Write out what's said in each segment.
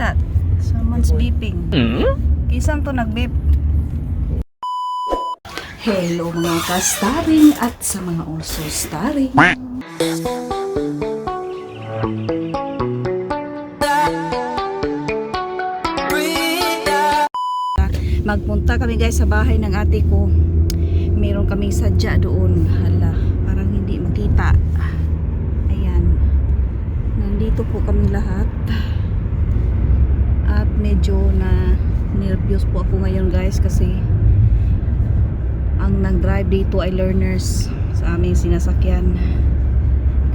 that? Someone's beeping. Kisang to nag-beep? Hello mga ka-starring at sa mga also starring. Magpunta kami guys sa bahay ng ate ko. Meron kaming sadya doon. Hala, parang hindi makita. Ayan. Nandito po kami lahat. At medyo na nervyos po ako ngayon guys kasi ang nag-drive dito ay learners sa aming sinasakyan.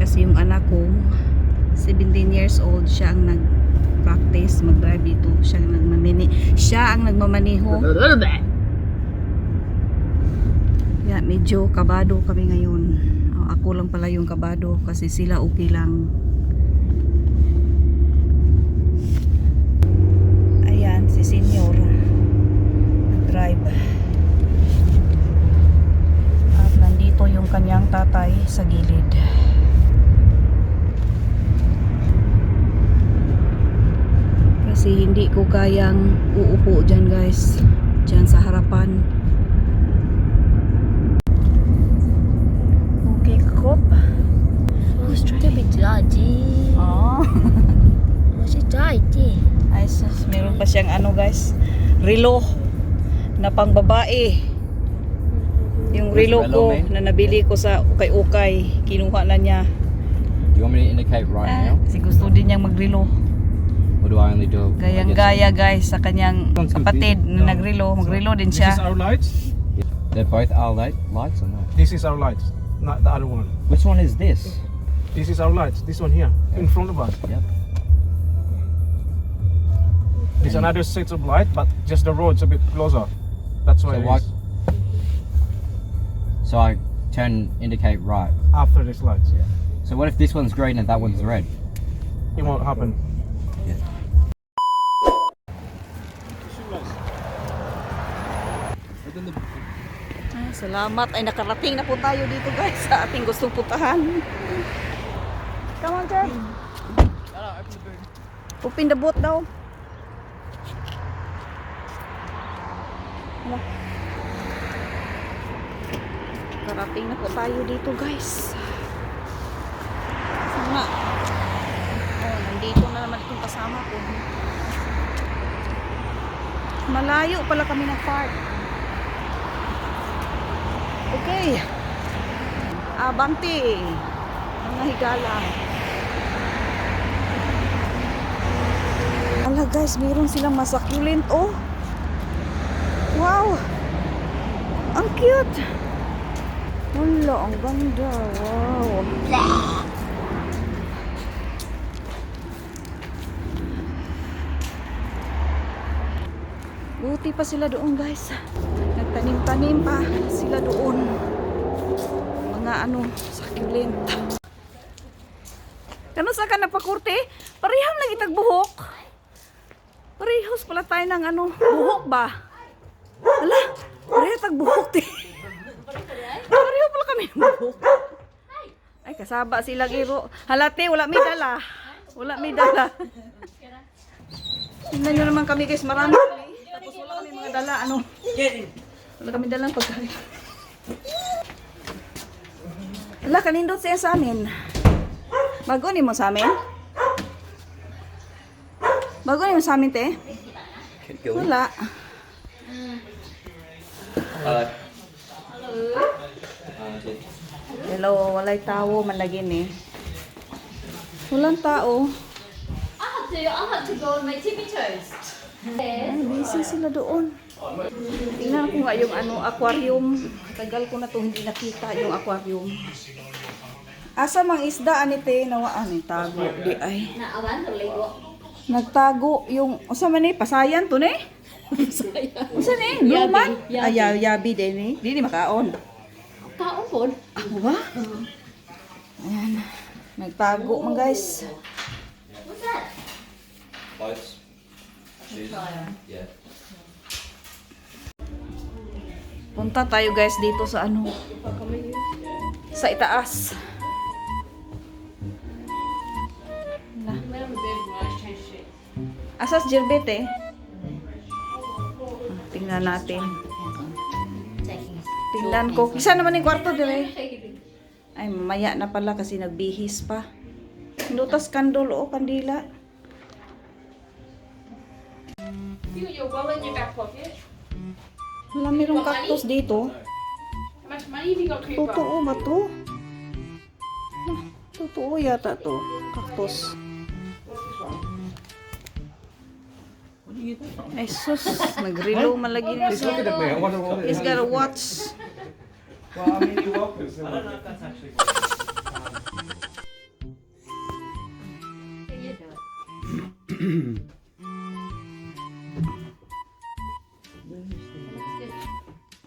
Kasi yung anak ko 17 years old, siya ang nag-practice mag-drive dito. Siya ang nagmamaniho. Yeah, medyo kabado kami ngayon. Ako lang pala yung kabado kasi sila okay lang. Ayan, si senior nag-drive. At nandito yung kanyang tatay sa gilid. Kasi hindi ko kayang uupo dyan guys, dyan sa harapan. Okay, kop. Who's trying to be judgy? Oh. What's she judgy? Ay sus, meron pa siyang ano guys, relo na pang babae. Yung relo ko na nabili ko sa ukay-ukay, kinuha na niya. Do you want me to indicate right now? Kasi gusto din niyang magrelo. Or do I only do it? Gayang-gaya guys sa kanyang kapatid na nagrelo. Magrelo din This is siya. our lights. They're both our lights or not? This is our lights, not the other one. Which one is this? This is our lights. This one here, in front of us. Yep. There's another set of light, but just the road's a bit closer. That's why So it what? is So I indicate right. after these lights. So what if this one's green and that one's red? It won't happen. Ay, salamat ay nakarating na po tayo dito guys sa ating gustong puntahan. Come on, sir. Open the boot daw. Hala. Nakarating na po tayo dito guys. Sana. Oh, nandito na naman itong kasama ko. Malayo pala kami nag-park. Okay. Abante. Mga higala. Ala guys, meron silang masucculent oh. Wow. Ang cute. Wala, ang ganda. Wow. Buti pa sila doon guys. Nagtanim-tanim pa sila doon. Mga ano, succulent. Kano sa ka napakurte? Pareham lagi tagbuhok. Parehos pala tayo ng ano, buhok ba? Hala, pareho tagbuhok te. Pareho pala kami ng buhok. Ay, kasaba sila giro. Halate, wala may dala. Wala may dala. Tingnan nyo naman kami guys, marami kami. Tapos wala kami mga dala, ano. Wala kami dalang pagkain. Wala, kanindot siya sa amin. Bago ni mo sa amin? Bago ni mo sa amin, te? Wala. Hello, walay tao man lagi ni. Walang tao. I have to go and make tippy toast. Ay, busy sila doon. Tingnan ko nga yung ano, aquarium. Tagal ko na to hindi nakita yung aquarium. Asa mang isda anite nawaan ni tago di ay. Naawan, naligo. Nagtago yung usa man ni pasayan to ni. Usa ni luman. Ay yabi din ni. Di makaon. Kaon po. Ako ba? Ayan. Nagtago man guys. What's that? Boats. Yeah. Punta tayo guys dito sa ano. Sa itaas. Asas Jirbet eh. Tingnan natin. Depends on taking Tingnan ko. Isa naman yung kwarto dire. Ay, mamaya na pala kasi nagbihis pa. Nutas kandol o kandila. You got your wallet in your back pocket. Wala merong cactus dito. How much money have you got, Cooper? Totoo ba to? Ah, totoo yata to. Cactus. Ay sus, nag-reload man lagi niya He's looking siya. at me. I wonder what it He's is. got a watch. Well, I mean, you're welcome. I don't know if that's actually. You do it.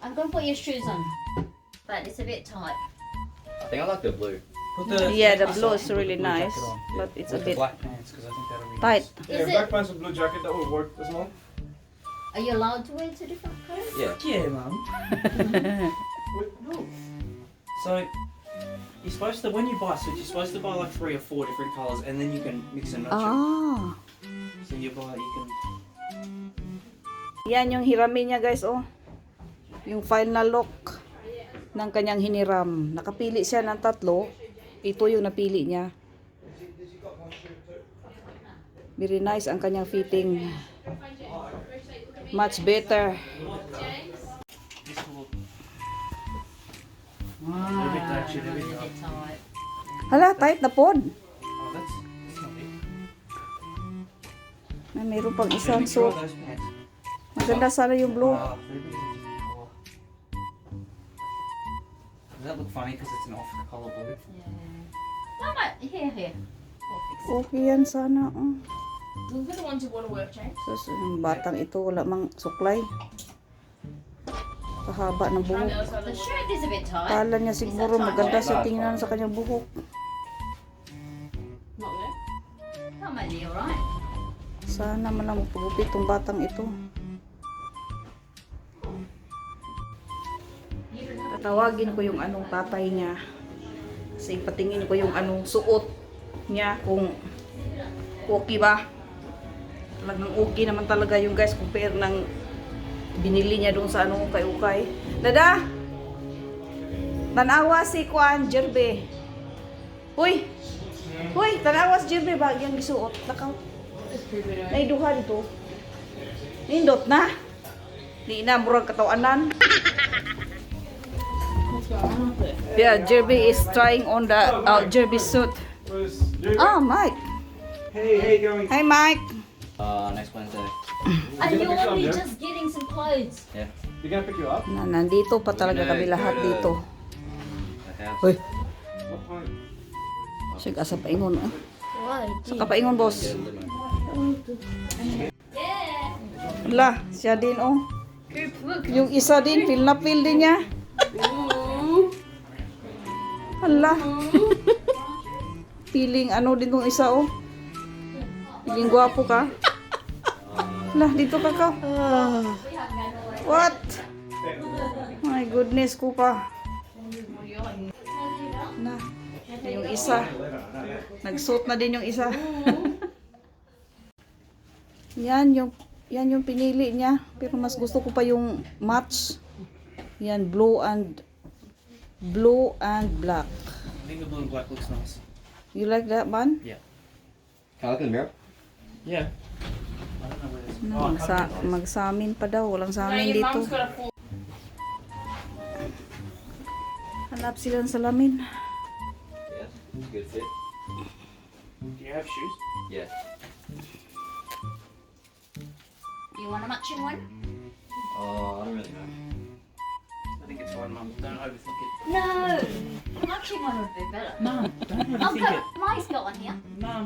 I'm gonna put your shoes on, but it's a bit tight. I think I like the blue. Put the Yeah, the plus blue on, is put the really blue nice, jacket on. but it's a With the bit black pants, because I think that'll be tight. Yeah, Is black it? pants and blue jacket, that would work as well. Are you allowed to wear two different clothes? Yeah. Yeah, mum. So you're supposed to, when you buy suits, you're supposed to buy like 3 or 4 different colours, and then you can mix and match them. Ah. So you buy, you can. Yan yung hiramin niya guys, oh. Yung final look ng kanyang hiniram. Nakapili siya ng 3. Ito yung napili niya. Very nice ang kanyang fitting. Much better. This will look. They're a bit dark, they're a bit A dark. bit tight. Hala, tight na pod. Oh, that's not big. May meron pang Should isang we draw suit. those pants? Maganda sana yung blue. They're a bit easy to colour. Does that look funny because it's an off the colour blue? Yeah. I might, here. We'll fix it. Okay yan sana. Oh. Look for the ones who want to work, James. So, yung batang ito, wala mang suklay. Kahaba ng Try buhok. the other side of The the wall. shirt is a bit tight. Kala niya siguro maganda sa tingnan sa kanyang buhok. Not there. That might be alright. Sana man lang magpagupit tong batang ito. Tatawagin ko yung anong tatay niya. Kasi patingin ko yung anong suot niya kung okay ba. Talagang okay naman talaga yung guys compare ng binili niya doon sa anong ukay-ukay. Dada! Tanawa si Kuan Jerbe. Uy! Uy! Tanawa si Jerbe ba? Yang gisuot. Lakaw. Naiduha dito. Nindot na. Di na murag katawanan. Yeah, Jerby is trying on the Jerby suit. Ah, Mike. Hey, how you going? Hi, Mike. Next Wednesday. And You you're gonna pick only up, Jeff? just getting some clothes. Yeah. You gonna pick you up? Nandito pa talaga kami lahat dito. The house. Hoy, What time? sige asa paingon. Ah. Why? Saka paingon, boss. Yeah. Wala, siya din, oh. Coop, look. Yung isa din, feel na feel din niya. Hala. Feeling ano din tong isa, oh. Feeling gwapo ka. Hala, dito ka ka. What? My goodness ko pa. Na, yung isa. Nagsuot na din yung isa. Yan yung pinili niya. Pero mas gusto ko pa yung match. Yan, blue and black. I think the blue and black looks nice. You like that one? Yeah. Can I look in the mirror? Yeah. I don't know where this. No, magsamin pa daw. Walang No, samin your dito. mum's got a full. Hanap sila ng salamin. Yes. It's a good fit. Do you have shoes? Yeah. You want a matching one? I don't really know. I think it's fine, mum. Don't overthink it. No. A matching one would be better. Mum, don't I've overthink it. got, Mike's got one here. Mum.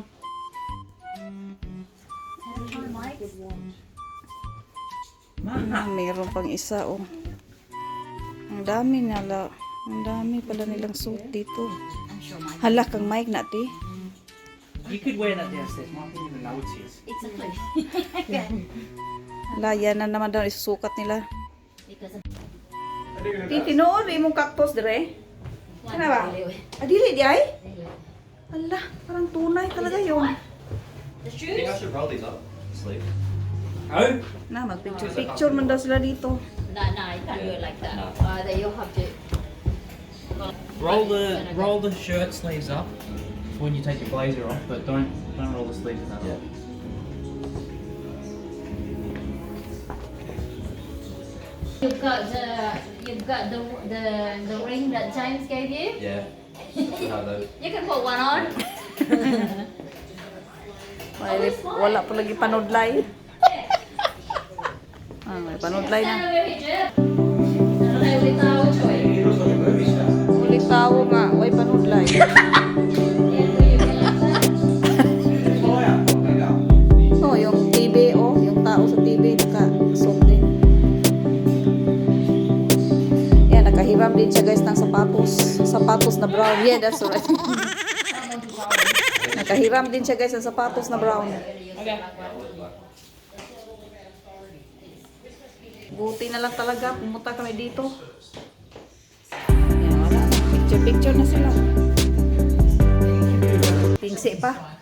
Have you tried Mike's? Meron pang isa, oh. Ang dami nila. Ang dami pala nilang suit dito. I'm sure Mike. Hala kang mic na, ti. You could wear that downstairs. Mum didn't even know it's his. It's a clue. Hala, yan na naman daw isusukat nila. Because of Tinood, imong cactus dire. Ano ba? Adili di ay? Hala, parang tunay talaga yun. the I think I shoes. should roll these up. sleep. Oh? Na, mag-picture man daw sila dito. No, you can't do it like that. No. Then you'll have to. Roll the shirt sleeves up when you take your blazer off, but don't roll the sleeves up. Yeah. You've got the ring that James gave you. Yeah. Still have those. You can put one on. Wala pa lagi panudlay. Ah, may panudlay na. Stand over here, Jeff. Ano ulit tayo, Choy? He looks like a movie star. Ulit tao nga, way panudlay. Yeah, do you realize that? So, yung TV, oh, yung tao sa TV, naka-suot din. Yan, nakahiram din siya guys ng sapatos. Sapatos na brown. Yeah, that's right. Nakahiram din siya guys ng sapatos na brown. Buti na lang talaga, pumunta kami dito. Yan, wala. Picture-picture na sila. Tingsi pa.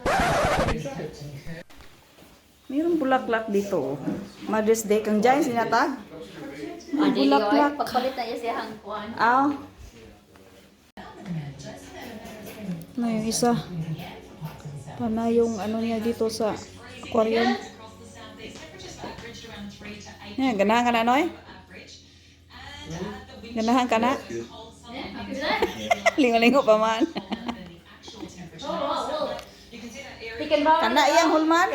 Mayroong bulaklak dito. Mother's Day kang Giants sinatag. May bulaklak. Pagpalit na niya siya ang kuwan. Ah. Na yung isa. Pana yung ano niya dito sa aquarium. Yan, ganahan ka na, Noy? Ganahan ka na? After that? Lingo-lingo pa man. Pick and borrow. Kana iyang hulman?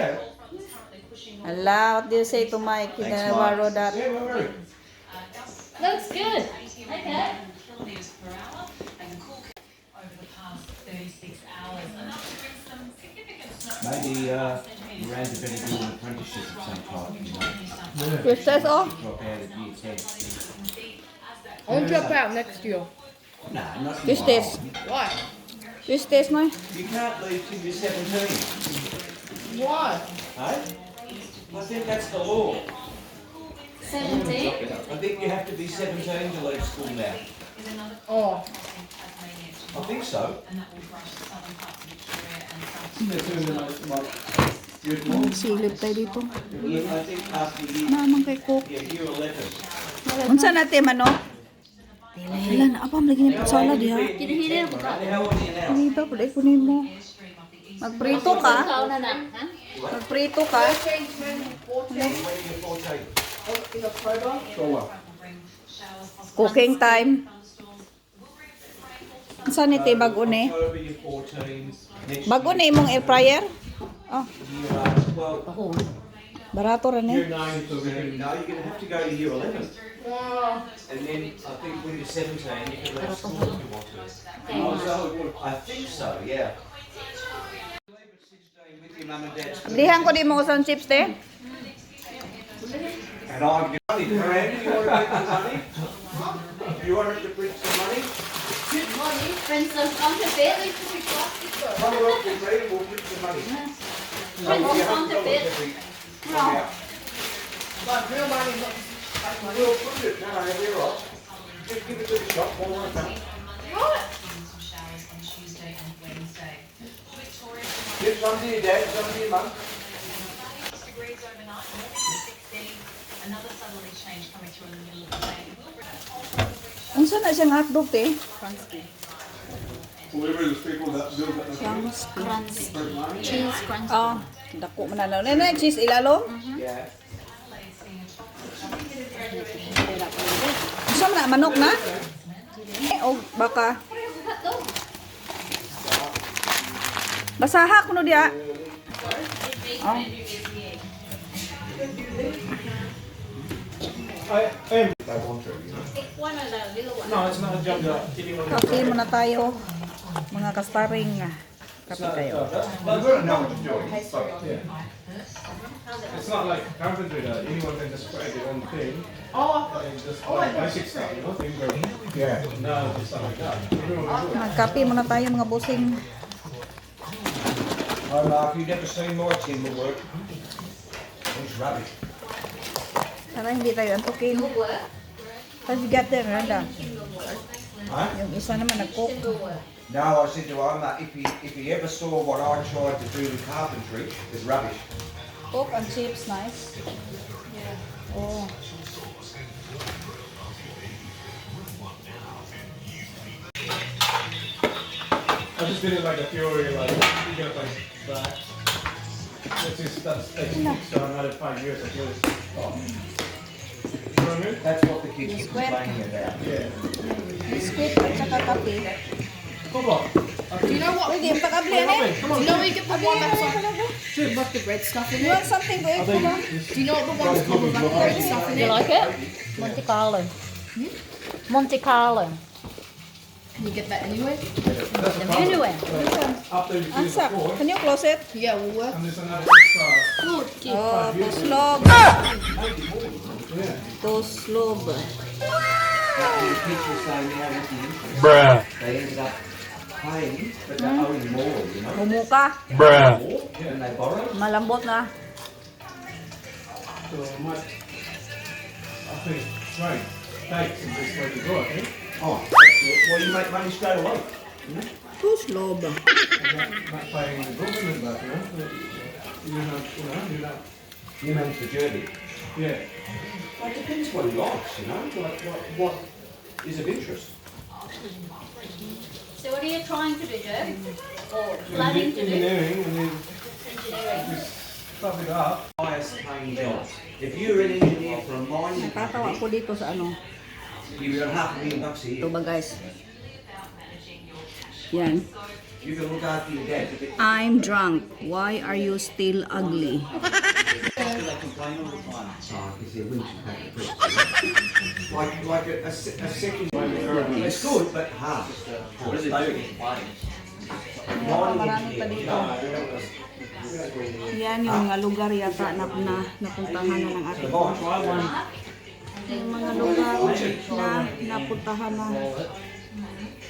Ala, what do you say to Mike? You gonna borrow that? Looks good. Okay. Maybe Rand had better do an apprenticeship of some type, you know, Your says oh? drop out at year 10. I won't drop out next year. No, not This days. Why? This days, Noy? You can't leave till you're 17. Why? Hey? I think that's the law. 17. I think you have to be 17 to leave school now. Oh. I think so. Silip tayo dito. I think after year, Naman kay Cook. yeah, year 11. Unsa natin man, no? Wala na, apam lagi ni patsala diha. Kinahili na buka. How old are you now? Ano ba, pwede kunin mo. Magprito ka? Ikaw na na. Ha? Magprito ka? When are you 14? Cooking time. Saan ito bago ni? October, you're 14. Next Bago na imong air fryer? Oh, year, well, barato rin year eh. 9 to really, no, you're going to have to go to year 11. And then I think when you're 17, you can leave school if you want to. I think so, yeah. Leave at 16 with your mum and dad's. Dihan ko di mo usang chips te. And I'm going money. Miranda, you want to make some money? You want to print some money? Princess counterfeit. Come along with me and we'll print some money. Princess counterfeit. But real money, not We'll print it. No, you're right. Just give it to the shop. We'll run it. Give some to your dad, some to your mum. degrees overnight, north to 16. Another southerly change coming through in the middle of the day. Unsa na siyang hotdog te? Cheese crunch. Oh, dako man na. Nana cheese ilalo? Yeah. Unsa man na manok na? O baka. Basaha kuno dia. Oh. One of the little ones. No, it's not a jump that. Kape muna tayo. Mga kasparing. Kape kayo. It's not like carpentry that anyone can just put it on the thing. Oh, And just like basic stuff, you know, finger. Yeah. No, it's not like that. Everyone can do it. Magkape muna tayo mga busing. Oh, Mark, you've never seen my timber work. It's rubbish. Para hindi tayo antukin. Work. Tapos you got there, Randa. Huh? Yung isa naman nag-cook. No, I said to Omar, if he ever saw what I tried to do with carpentry, it's rubbish. Coke and chips, nice. Oh. I just did it like a theory, like you get like that. That's so another 5 years at least. Oh. You know what I mean? That's what the kids keep Square. complaining about. Yeah. Biscuit at saka kape. Come on. Do you know what? Uy, di yung pakabli na eh. Do you know where you get the one that's like with the bread stuff in You want it? something, babe? Come on. Do you know what the one's called with like bread stuff in You it? like it? Monte Carlo. Monte Carlo. Can you get that anyway? The menu in. After you finish the Ansak, four, can you close it? Yeah, we'll work. and there's another 6 Good. Oh, tuslog. Tuslog. Now, the teachers say now with the interest, Bruh. they ended up paying, but they're owing more, you know, Mumuka. Bruh. more than they borrowed. Malambot na. So I think right. Takes is this way to go, I think. Oh, that's good. Well, you make money straight away. Tuslog. Not paying the government back, you know. You're not. You manage the journey. Yeah. Well, it depends what he likes, you know, like what is of interest. So what are you trying to do, Joe? Or planning to do? Engineering, and then Engineering. sum it up. Highest paying jobs. If you're an engineer for a mining Nakatawa company, ko dito sa ano. you've got $500,000 a Ito year. ba guys? Yan. You can look after your dad. I'm drunk. Why are you still ugly? They complain all the time. Oh, because they're winching back the press. Like a second. It's good, but hard. What does it do? Complaining. Marami pa dito. Yan yung mga lugar yata na napuntahan na ng ate ko. Yung mga lugar na napuntahan na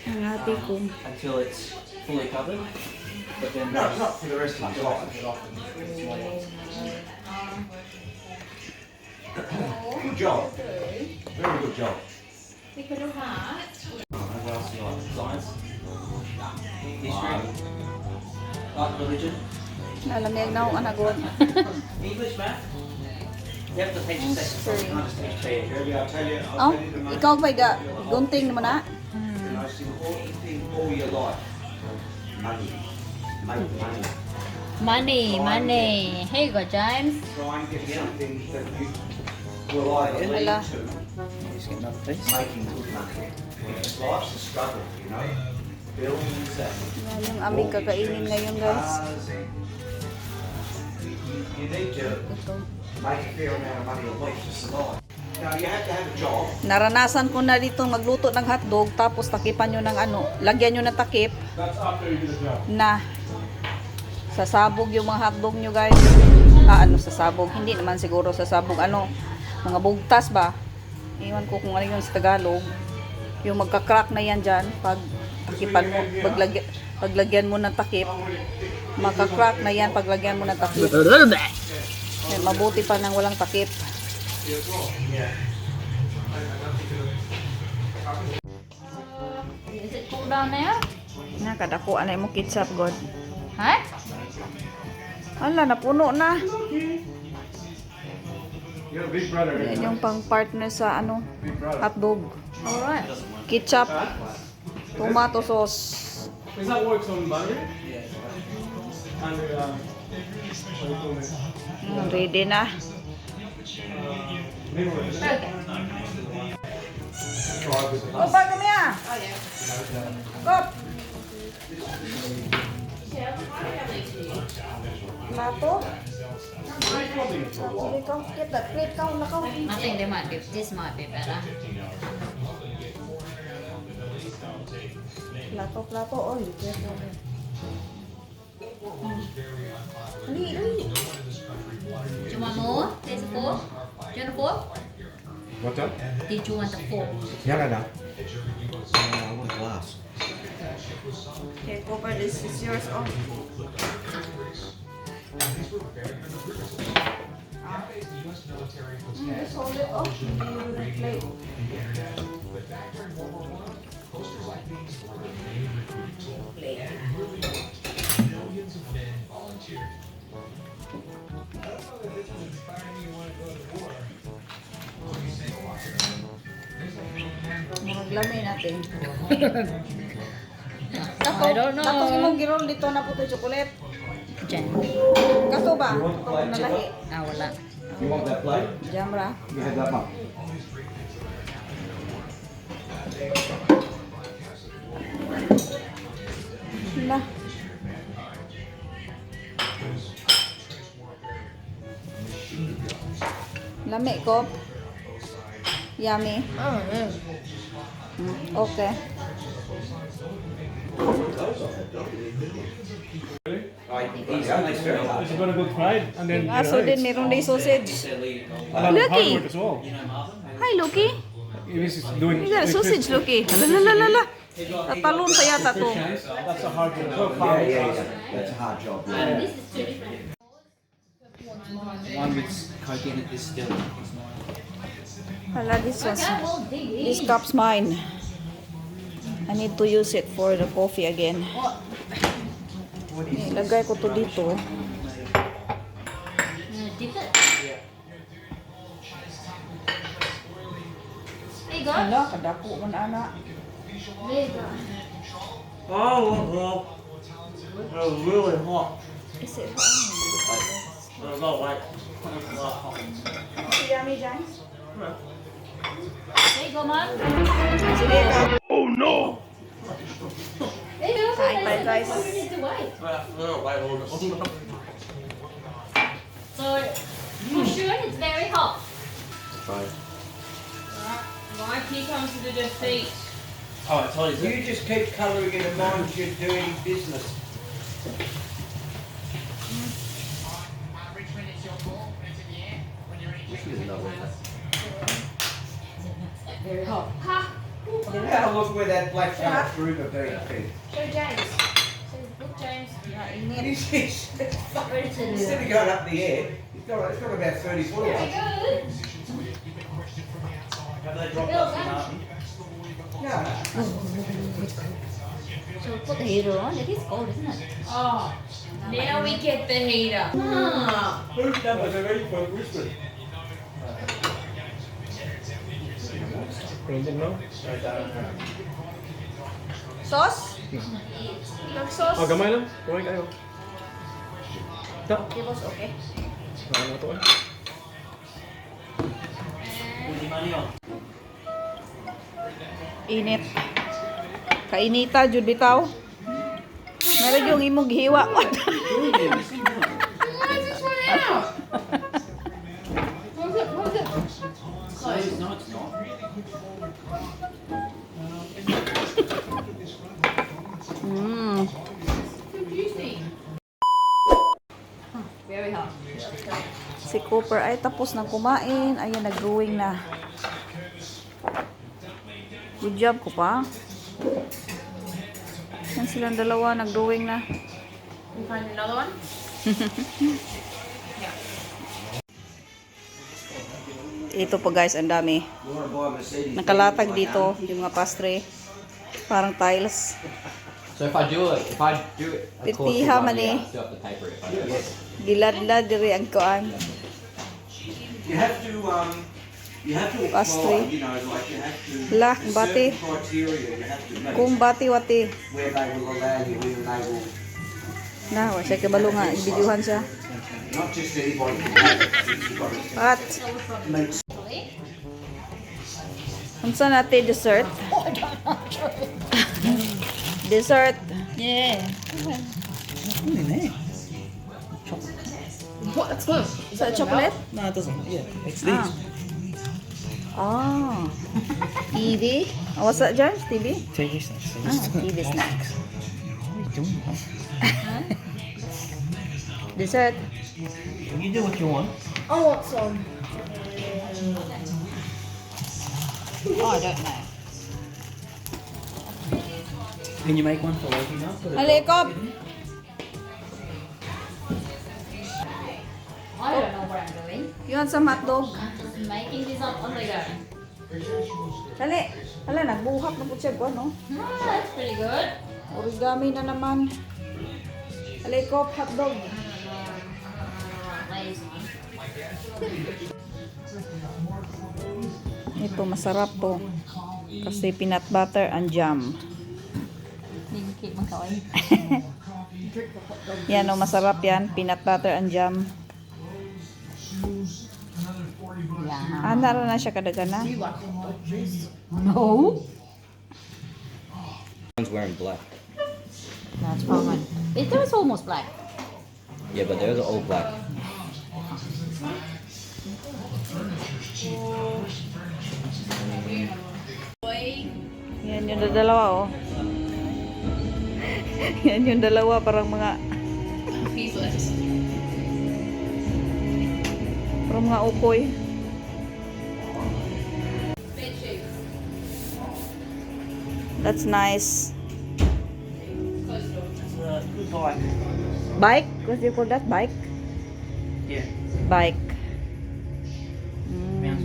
ng ate ko. Until it's fully covered. But then No, it's not for the rest of his life. Good job. Very good job. What else do you like? Science? History? Art, religion? Nalamig na akong anagon. English, math? You have to teach a section. You can't just teach PE. Girlie, I'll tell you, Oh, I'll tell you the most, ikaw ba gunting naman na? the most important thing all your life. Money. Make money. Money. Here you go, James. Try and get something that you will either lead Wala. to making good money. Because life's a struggle, you know. Bills and Yan yung aming kakainin ngayon guys. cars and you need to make a fair amount of money a week to survive. Now you have to have a job. Naranasan ko na dito magluto ng hotdog tapos takipan nyo ng ano, lagyan nyo ng takip That's after you do the job. na sasabog yung mga hotdog nyo guys. Ano sasabog? Hindi naman siguro sasabog. Ano, mga bugtas ba? Iwan ko kung ano yun sa Tagalog. Yung magka-crack na yan dyan pag takipan mo, paglagyan mo ng takip. Magka-crack na yan paglagyan mo ng takip. Eh, mabuti pa nang walang takip. Is it cool down there? Nakadako, anay mo ketchup, God. Huh? Ala, napuno na. You're a big brother. Yan yung pang partner sa ano, Big brother. hotdog. Alright. Ketchup, tomato sauce. Is that works on battery? Yeah. And what do you call it? Ready na. Memory. Okay. Opa, kami ah. Kop. Plato. Sige ko, get that plate ka, nakaw. I think this might be better. Plato, oy. Ali. Do you want more? There's a fork. Do you want a fork? What's that? Did you want a fork? No. I want glass. Okay, Cooper, this is yours. Oh. Just hold it off. Plate. anything. I don't know. Katong imong girol dito na puto chocolate. Diyan. Kato ba? You want the plate, Katong nalahi. Wala. You want that plate? Jamra. You have that mug. Na. Lami ko. Yummy. Okay. He's only very hard. It's got a good fried, and then Aso din, meron din sausage. Lucky. hard work as well. Hi, Lucky. This is doing. You got a sausage, Lucky. Alalalala. Tatalon pa yata to. That's a hard work. So Yeah, yeah, yeah. That's a hard job. Yeah. This is too different. One with coke in it, this still. Hala, this was, Okay, well, dig this in. cup's mine. I need to use it for the coffee again. Ilagay ko to dito. Dip it. There you go. Hala, kadako man ana. There you go. Oh, it's really hot. Is it There's no way. yummy, James? There you go, Mom. Sige ka. There you go. Bye, bye, guys. You need to wait. So, for sure, it's very hot. My key comes to the defeat. Oh, I told you. You just keep colouring in the mind you're doing business. Very hot. Have a look where that black felt through the bean thing. Show James. So, look, James. He's Ready to do instead of going up the air, it's got about 30 foot Very away. good. Have they dropped Bill, us in go. Martin? No, So, put the heater on. It is cold, isn't it? Oh, now we get the heater. Who's done was already for Christmas? No? Sauce? Ilang sauce? Oh, gamay lang. Kumain kayo. Da. Okay, boss, okay. Ano to eh? Put your money on. Init. Kainita, jud bitaw. Meron yung imong hiwa. No, it's not. Mm. Very hot. Si Cooper ay tapos na kumain. Ayan, nag-drawing na. Good job ko pa. Yan silang dalawa, nag-drawing na. You find another one? Ito po guys, ang dami. you want to buy a Mercedes. Nakalatag dito yung mga pastre. Parang tiles. So if I do it, of course, Pitiha the man one, eh. yeah, I still have to pay for it. If I do it. Gilad-lad diri ang kuan. You have to, you have to apply, Pastry. you know, like you have to, La, there's bati. certain criteria you have to meet Kung bati-wati. where they will allow you in and they will, Na, wa siya kabalo nga, ibidyuhan siya. not just anybody can have it, you've got to At, meet. unsa natin dessert? Dessert. Yeah. What? That's good. Is that chocolate? No, it doesn't. Yeah, it's Ah. Oh. TV. Oh, what's that, James? TV? TV snacks. Ah, TV snacks. What are you doing? Dessert. You do what you want. I want some. Oh, I don't know. Can you make one for Loki now? Put it Malikop. I don't know what I'm doing. You want some hotdog? Just making this up on the go. Dali. Hala, nagbuhak na po siya ko, no? That's pretty good. Origami na naman. Malikop, hotdog. Lazy. Ito, masarap to. Kasi peanut butter and jam. Hindi cake magkaway. Yan o, masarap yan. Peanut butter and jam. Yeah. Nara na siya kadagana. No. One's wearing black. That's fine. It was almost black. Yeah, but they're all black. Yan yung dalawa oh. Yan yung dalawa parang mga parang mga ukoy. That's nice. Good bike. Bike? What do you call that? Bike? Yeah. Bike.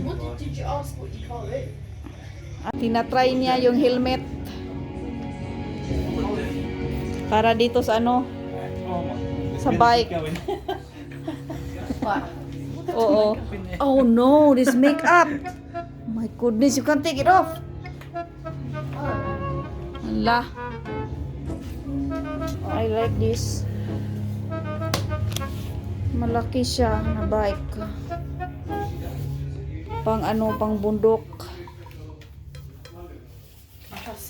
What did you ask what you call it? At tinatry niya yung helmet para dito sa ano, Oh my. sa bike. Going. Oo. Oh no, this makeup. My goodness, you can't take it off. Ala. I like this. Malaki siya na bike. Pang ano, pang bundok.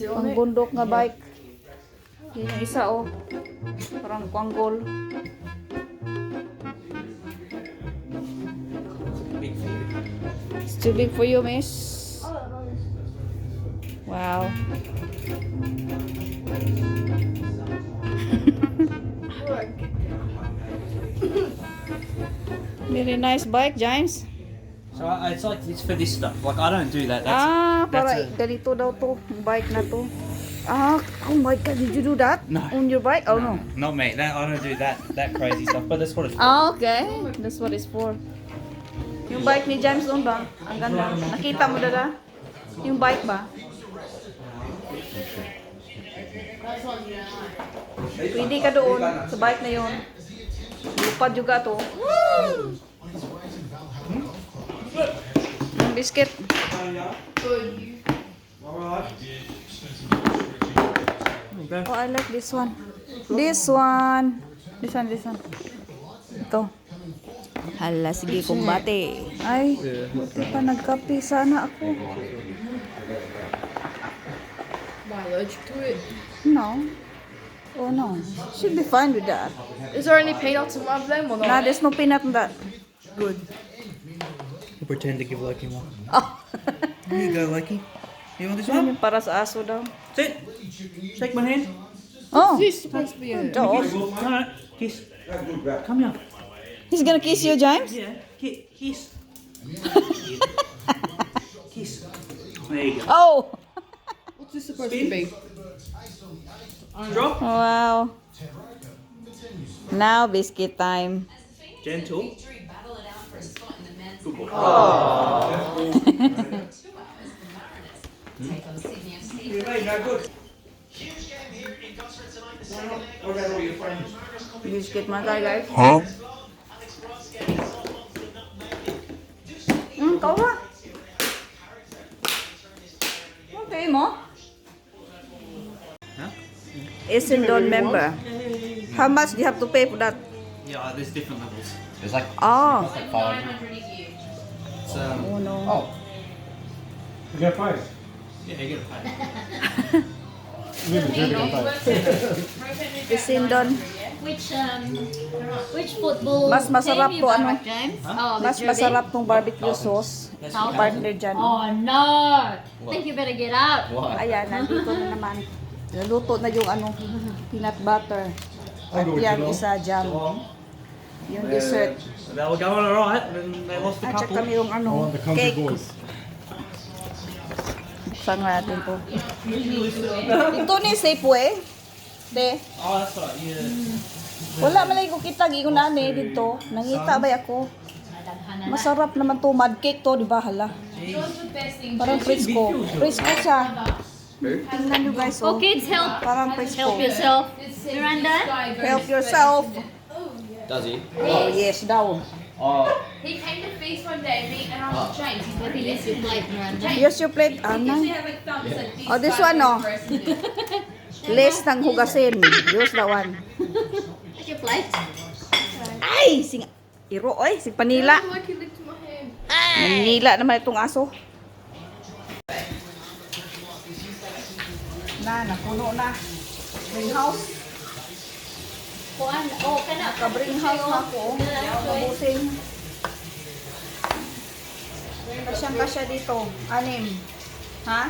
Pang bundok nga bike. Yan yung isa oh. Parang kwanggol. Big feet. It's too big for you, miss. Wow. Very nice bike, James. So it's like it's for this stuff. Like I don't do that. That's Para that's ganito daw to, yung bike na to. Oh my God, did you do that? No. On your bike? Oh no. not me. That I don't do that crazy stuff. But that's what it's for. Okay. That's what it's for. Yung bike ni James doon ba? Ang ganda. Nakita mo dala? Yung bike ba? Pwede ka doon sa bike na yun. Lupad juga to. Yung biscuit. Oh, I like this one. This one. This one, this one. Ito. Hala, sige, kumbate. Ay, buti pa nagkape. Sana ako. Am I allergic to it? No. Oh no. Should be fine with that. Is there any peanuts in one of them or not? Nah, there's no peanut in that. Good. You pretend to give Loki one. Oh. Here you go, Loki. You want this Yan one? yung para sa aso daw. Sit. Shake my hand. Oh. Is this supposed to be a... Dog. No, kiss. Come here. He's gonna kiss you, James? Yeah. Kiss. Kiss. There you go. Oh. What's this supposed to be? Drop. Wow. Now biscuit time. Gentle. Good boy. Biscuit man tayo, guys. Kau ba? Okay mo? Huh? Essendon member. How much do you have to pay for that? Yeah, there's different levels. It's like, Oh. it's like 500. It's, Oh no. Oh, You get five. yeah, you get a pay. Essendon. Which football Mas masarap team to, you got, ano? James? Oh, Mas the Derby? masarap tong barbecue sauce. Falcon. Partner dyan. Oh no! I think you better get out. why? Ayan, nandito na naman. Naluto na yung ano, peanut butter. At yan, isa jam. Yung dessert. They were going alright, and then they lost a At saka couple. yung ano, cake. Saan nga natin to? Ito ni Safeway. De. Oh, that's right. Yeah. Wala malay ko kita gigon na ni dito. Nangita ba ako? Masarap naman to, mud cake to, di ba? Hala. Parang fresco. Fresco siya. Tingnan nyo guys, oh. Oh, kids, help! Parang fresco. Help yourself. Miranda? Help yourself. Does he? Oh, yes daw. Oh, He came to feast one day, me and I was James. He's Maybe use your plate, Miranda. Use your plate. He usually Ano? has like thumbs like these. Oh, this five one, no? for us to do. Less ng hugasin. Use that one. Take your plate. Ay! Sing... Iro, oy. Sing panila. Like he licked my hand. Manila naman itong aso. Napuno na. Greenhouse. Kuan, oh, kana. Ka-greenhouse na ako. Mabuting. Kasyang-kasya dito. 6. Ha?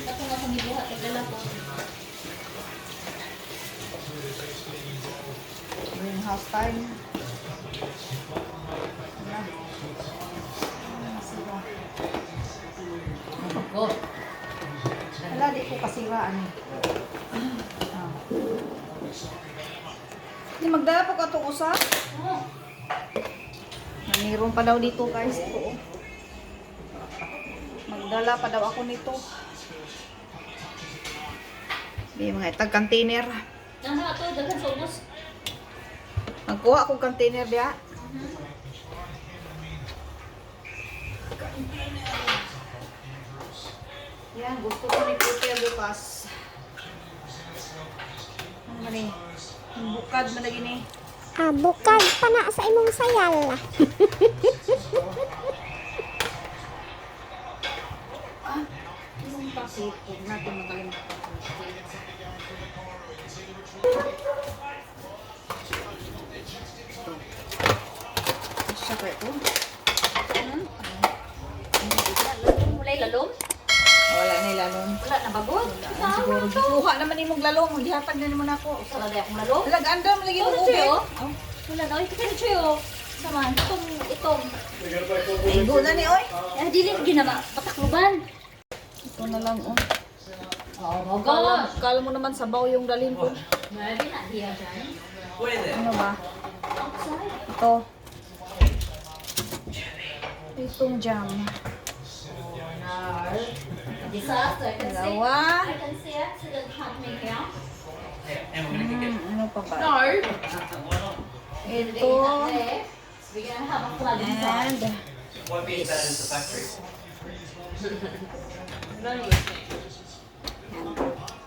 Ako nga kung gibuhat, taglala ko. Greenhouse time. Oh, Wala, di ko kasiraan eh. Di magdala po ka itong usa? Mayroon pa daw dito guys. Ito. Magdala pa daw ako nito. Di mga itag container. nasa ito, daghan sa ubos. Magkuha akong container diya. Yan, gusto ko ni Kuya Lucas. Ano man eh? Ang bukad man na gini. Bukag pa na sa imong sayal. Yung pasit, huwag natin makalimutan. Siya ko ito. Mulay lalom? Wala na ilalong. Wala na bagod. Siguro, gikuha naman imong lalong. Hindi hatag na naman ako. Wala na akong lalom. Wala, ganda mo lagi Oh, mong na ube. siya, oh. Wala na. Ay, kaya siya, oh. Saman, itong. Linggo na ni, oy. Eh, dili, ginama. Patakluban. Ito na lang, oh. Oh, Kala mo naman sabaw yung dalhin ko. Maybe not here, Jan. Where there? Ano ba? Outside. Ito. Itong jam. Disaster. I can see. Dalawa. I can see accident happening here. And we're gonna get Ano pa ba? No. Ito. We're gonna have a flood inside. And won't be as bad as the factory.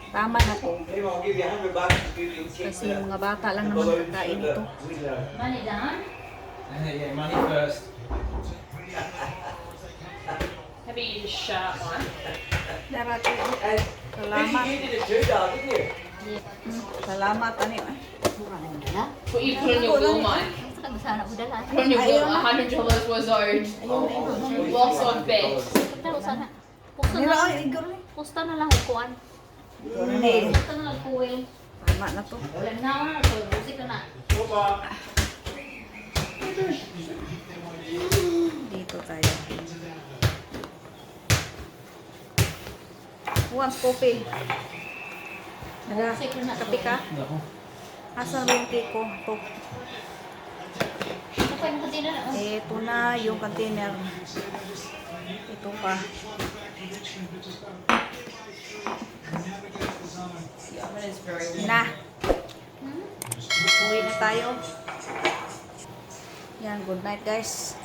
tama na to. Hey, I'll give you $100 if you can keep Kasi yung mga bata lang naman kakain ito. Money down. Yeah, money first. Have you eaten a sharp one? Darati. And Salamat. you did it too, didn't you? Salamat. Ano yun? Mura na dala. What you put on your will, mine? Saan sana mo dala? Put on your will, $100 was owed. Lost on bet. Pero sana. Pusta Nira, na ay, lang. igor ni. Pusta na lang kuan. Ni. Pusta na lang kuwil. Tama na to. Wala na. So, musik na na. Dito tayo. Once coffee. Musik na na. Kape ka? Asan mo yung tea ko? Ito. Ano pa yung kantina na? Ito na yung container. Ito pa. Na. Uwi na tayo. Yan, good night guys.